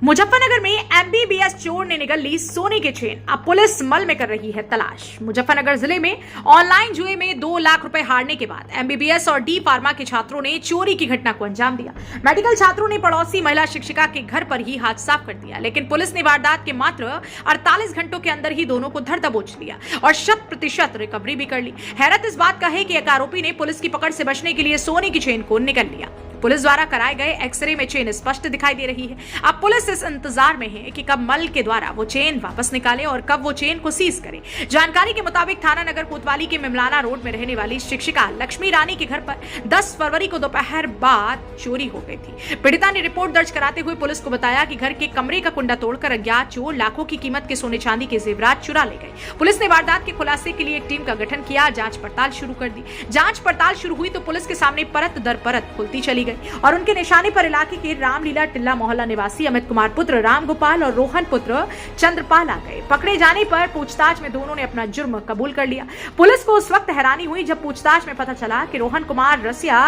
मुजफ्फरनगर में एमबीबीएस चोर ने निगल ली सोने की चेन। अब पुलिस मल में कर रही है तलाश। मुजफ्फरनगर जिले में ऑनलाइन जुए में 2 लाख रुपए हारने के बाद एमबीबीएस और डी फार्मा के छात्रों ने चोरी की घटना को अंजाम दिया। मेडिकल छात्रों ने पड़ोसी महिला शिक्षिका के घर पर ही हाथ साफ कर दिया, लेकिन पुलिस ने वारदात के मात्र 48 घंटों के अंदर ही दोनों को धर दबोच लिया और 100% रिकवरी भी कर ली। हैरत इस बात का है कि एक आरोपी ने पुलिस की पकड़ से बचने के लिए सोने की चेन को निगल लिया। पुलिस द्वारा कराए गए एक्सरे में चेन स्पष्ट दिखाई दे रही है। अब पुलिस इस इंतजार में है कि कब मल के द्वारा वो चेन वापस निकाले और कब वो चेन को सीज करे। जानकारी के मुताबिक थाना नगर कोतवाली के मिमलाना रोड में रहने वाली शिक्षिका लक्ष्मी रानी के घर पर 10 फरवरी को दोपहर बाद चोरी हो गई थी। पीड़िता ने रिपोर्ट दर्ज कराते हुए पुलिस को बताया कि घर के कमरे का कुंडा तोड़कर अज्ञात चोर लाखों की कीमत के सोने चांदी के जेवरात चुरा ले गए। पुलिस ने वारदात के खुलासे के लिए एक टीम का गठन किया, जांच पड़ताल शुरू कर दी। जांच पड़ताल शुरू हुई तो पुलिस के सामने परत दर परत खुलती चली गई और उनके निशाने पर इलाके के रामलीला टिल्ला मोहल्ला निवासी अमित कुमार पुत्र राम गोपाल और रोहन पुत्र चंद्रपाल आ गए। पकड़े जाने पर पूछताछ में दोनों ने अपना जुर्म कबूल कर लिया। पुलिस को उस वक्त हैरानी हुई जब पूछताछ में पता चला कि रोहन कुमार रसिया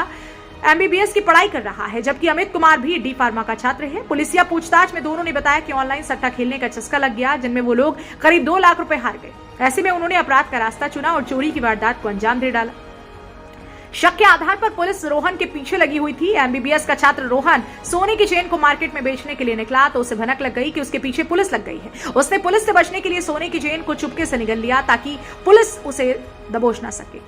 एमबीबीएस की पढ़ाई कर रहा है, जबकि अमित कुमार भी डी फार्मा का छात्र है। पुलिसिया पूछताछ में दोनों ने बताया कि ऑनलाइन सट्टा खेलने का चस्का लग गया, जिनमें वो लोग करीब 2 लाख रुपए हार गए। ऐसे में उन्होंने अपराध का रास्ता चुना और चोरी की वारदात को अंजाम दे डाला। शक के आधार पर पुलिस रोहन के पीछे लगी हुई थी। एमबीबीएस का छात्र रोहन सोने की चेन को मार्केट में बेचने के लिए निकला तो उसे भनक लग गई कि उसके पीछे पुलिस लग गई है। उसने पुलिस से बचने के लिए सोने की चेन को चुपके से निगल लिया ताकि पुलिस उसे दबोच ना सके।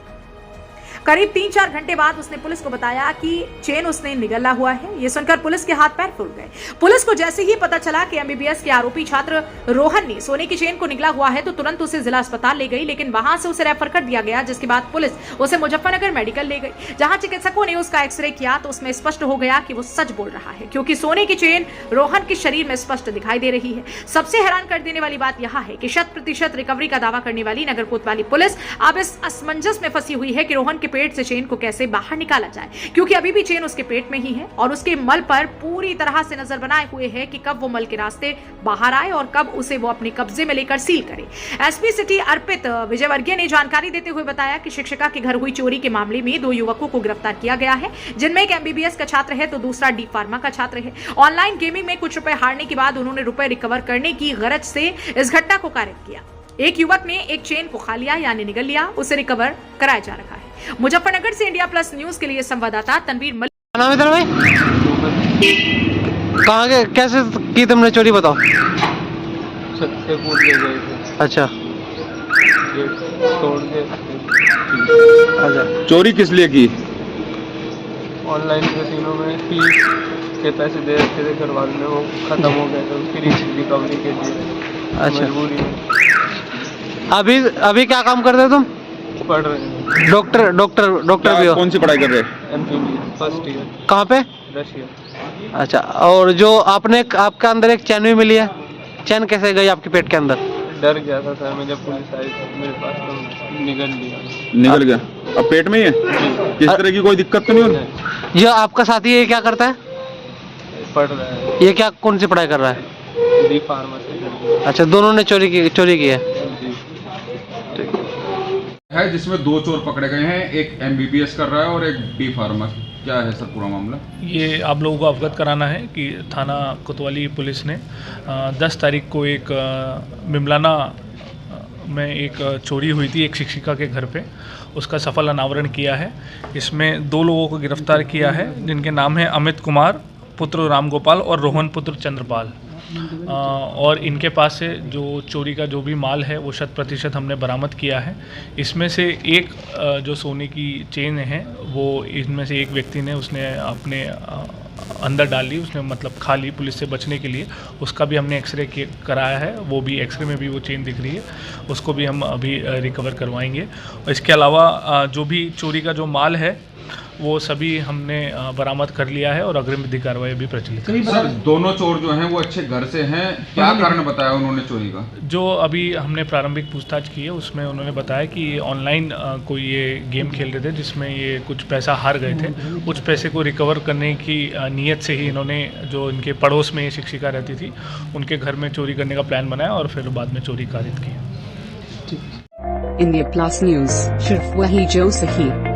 करीब 3-4 घंटे बाद उसने पुलिस को बताया कि चेन उसने निगला हुआ है। ये सुनकर पुलिस के हाथ पैर फूल गए। पुलिस को जैसे ही पता चला कि एमबीबीएस के आरोपी छात्र रोहन ने सोने की चेन को निगला हुआ है तो तुरंत उसे जिला अस्पताल ले गई, लेकिन वहां से उसे रेफर कर दिया गया, जिसके बाद पुलिस उसे मुजफ्फरनगर मेडिकल ले गई। जहां चिकित्सकों ने उसका एक्सरे किया तो उसमें स्पष्ट हो गया कि वो सच बोल रहा है, क्योंकि सोने की चेन रोहन के शरीर में स्पष्ट दिखाई दे रही है। सबसे हैरान कर देने वाली बात यह है कि 100% रिकवरी का दावा करने वाली नगर कोतवाली पुलिस अब इस असमंजस में फंसी हुई है कि रोहन के पेट से चेन को कैसे बाहर निकाला जाए, क्योंकि अभी भी चेन उसके पेट में ही है और उसके मल पर पूरी तरह से नजर बनाए हुए है कि कब वो मल के रास्ते बाहर आए और कब उसे वो अपने कब्जे में लेकर सील करे। एसपी सिटी अर्पित विजयवर्गीय ने जानकारी देते हुए बताया कि शिक्षिका के घर हुई चोरी के मामले में 2 युवकों को गिरफ्तार किया गया है, जिनमें एक एमबीबीएस का छात्र है तो दूसरा डी फार्मा का छात्र है। ऑनलाइन गेमिंग में कुछ रुपए हारने के बाद उन्होंने रुपए रिकवर करने की गरज से इस घटना को कारित किया। एक युवक ने एक चेन को खा लिया यानी निगल लिया, उसे रिकवर कराया जा रहा है। मुजफ्फरनगर से इंडिया प्लस न्यूज के लिए संवाददाता तनवीर मलिक। नाम है भाई? कहाँ के कैसे की तुमने चोरी, बताओ। छत से कूद के गए थे। अच्छा, तोड़ के। अच्छा, चोरी किस लिए की? ऑनलाइन कैसीनो में फीस के पैसे दे रखे थे घर वालों ने, वो खत्म हो गए तो उसकी रिकवरी के लिए अच्छा। मजबूरी में। अभी क्या काम करते हो तुम? पढ़ रहे हैं। डॉक्टर भी हो? कौन सी पढ़ाई कर रहे हैं? MBBS first year. कहाँ पे? रशिया। अच्छा, और जो आपके अंदर एक चैन भी मिली है, चैन कैसे गई आपके पेट के अंदर? डर गया था सर मैं, जब पुलिस आई तो मेरे पास तो निकल गया। अब पेट में ही है? किस तरह की कोई दिक्कत तो नहीं होती? जो आपका साथी है क्या करता है? पढ़ रहा है। ये क्या कौन सी पढ़ाई कर रहा है? D pharma. अच्छा, दोनों ने चोरी की है। है जिसमें 2 चोर पकड़े गए हैं, एक एमबीबीएस कर रहा है और एक डी फार्मा। क्या है सर पूरा मामला? ये आप लोगों को अवगत कराना है कि थाना कोतवाली पुलिस ने 10 तारीख को एक मिमलाना में एक चोरी हुई थी एक शिक्षिका के घर पे, उसका सफल अनावरण किया है। इसमें 2 लोगों को गिरफ्तार किया है, जिनके नाम है अमित कुमार पुत्र राम गोपाल और रोहन पुत्र चंद्रपाल। और इनके पास से जो चोरी का जो भी माल है वो 100% हमने बरामद किया है। इसमें से एक जो सोने की चेन है वो इनमें से एक व्यक्ति ने उसने अपने अंदर डाल ली, उसने मतलब खा ली पुलिस से बचने के लिए। उसका भी हमने एक्सरे कराया है, वो भी एक्सरे में भी वो चेन दिख रही है, उसको भी हम अभी रिकवर करवाएंगे। और इसके अलावा जो भी चोरी का जो माल है वो सभी हमने बरामद कर लिया है और अग्रिम विधि कार्रवाई भी प्रचलित है। सर, दोनों चोर जो हैं वो अच्छे घर से हैं, क्या कारण बताया उन्होंने चोरी का? जो अभी हमने प्रारंभिक पूछताछ की है उसमें उन्होंने बताया कि ऑनलाइन कोई ये गेम खेल रहे थे जिसमें ये कुछ पैसा हार गए थे। कुछ पैसे को रिकवर करने की नीयत से ही इन्होंने, जो इनके पड़ोस में ये शिक्षिका रहती थी, उनके घर में चोरी करने का प्लान बनाया और फिर बाद में चोरी कारित की। इंडिया प्लस न्यूज, सिर्फ वही जो सही।